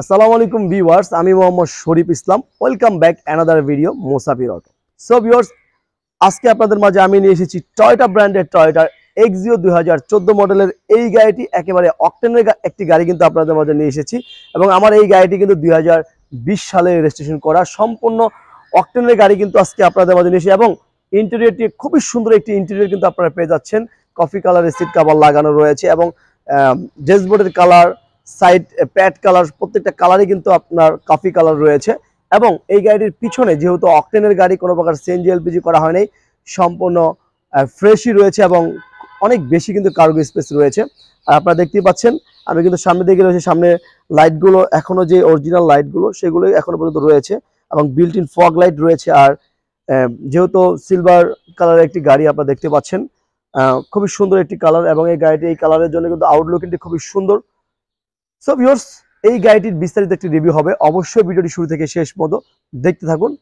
আসসালামু আলাইকুম ভিউয়ার্স, আমি Mohammad Sharif Islam. Welcome back another video Musafir auto. So viewers, আজকে আপনাদের মাঝে আমি নিয়ে এসেছি টয়োটা ব্র্যান্ডের টয়োটা এক্সিও 2014 মডেলের এই গাড়িটি। একেবারে অকটেনের একটি গাড়ি কিন্তু আপনাদের মাঝে নিয়ে এসেছি, এবং আমার এই গাড়িটি কিন্তু 2020 সালে রেজিস্ট্রেশন করা সম্পূর্ণ অকটেনের গাড়ি কিন্তু আজকে আপনাদের মাঝে নিয়ে এসেছি। এবং ইন্টেরিয়রটি খুবই সুন্দর একটি ইন্টেরিয়র কিন্তু আপনারা পেয়ে যাচ্ছেন। কফি কালারের সিট কভার লাগানো রয়েছে এবং ড্যাশবোর্ডের কালার, সাইড প্যাড কালার, প্রত্যেকটা কালারই কিন্তু আপনার কফি কালার রয়েছে। এবং এই গাড়িটির পিছনে যেহেতু অকটেনের গাড়ি, কোনো প্রকার সিএনজি এলপিজি করা হয় নাই, সম্পূর্ণ ফ্রেশই রয়েছে এবং অনেক বেশি কিন্তু কার্গো স্পেস রয়েছে। আর আপনারা দেখতেই পাচ্ছেন আমি কিন্তু সামনে দিকে রয়েছে, সামনে লাইটগুলো এখনো যে অরিজিনাল লাইটগুলো সেগুলোই এখনো পর্যন্ত রয়েছে এবং বিল্ট ইন ফগ লাইট রয়েছে। আর যেহেতু সিলভার কালারের একটি গাড়ি আপনারা দেখতে পাচ্ছেন, খুবই সুন্দর একটি কালার, এবং এই গাড়িটি এই কালারের জন্য কিন্তু আউটলুকিংটি খুবই সুন্দর। সো ভিউয়ার্স, এই গাড়িটির বিস্তারিত একটি রিভিউ হবে, অবশ্যই ভিডিওটি শুরু থেকে শেষ পর্যন্ত দেখতে থাকুন।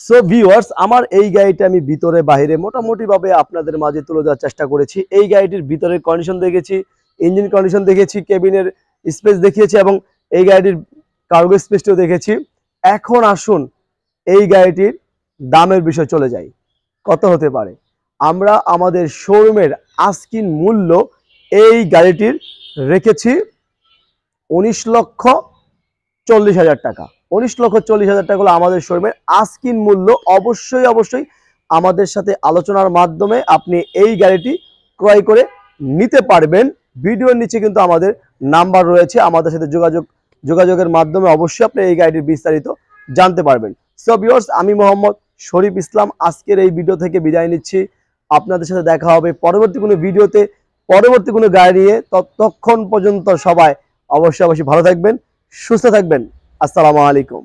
সো ভিউয়ার্স, আমার এই গাড়িটা আমি ভিতরে বাইরে মোটামুটি ভাবে আপনাদের মাঝে তুলে দেওয়ার চেষ্টা করেছি। এই গাড়িটির ভিতরের কন্ডিশন দেখেছি, ইঞ্জিন কন্ডিশন দেখেছি, কেবিনের স্পেস দেখিয়েছি এবং এই গাড়িটির কার্গো স্পেসটিও দেখেছি। এখন আসুন এই গাড়িটির দামের বিষয় চলে যাই। কত হতে পারে? আমরা আমাদের শোরুমের আস্কিন মূল্য এই গাড়িটির রেখেছি 19,40,000 টাকা। 19,40,000 টাকা হলো আমাদের শোরুমের আস্কিন মূল্য। অবশ্যই আমাদের সাথে আলোচনার মাধ্যমে আপনি এই গাড়িটি ক্রয় করে নিতে পারবেন। ভিডিওর নিচে কিন্তু আমাদের নাম্বার রয়েছে, আমাদের সাথে যোগাযোগের মাধ্যমে অবশ্যই আপনি এই গাড়িটির বিস্তারিত জানতে পারবেন। সো ভিউয়ার্স, আমি মোহাম্মদ শরীফ ইসলাম আজকের এই ভিডিও থেকে বিদায় নিচ্ছি। আপনাদের সাথে দেখা হবে পরবর্তী কোনো ভিডিওতে, পরবর্তী কোনো গাড়ি নিয়ে। ততক্ষণ পর্যন্ত সবাই অবশ্যই ভালো থাকবেন, সুস্থ থাকবেন। আসসালামু আলাইকুম।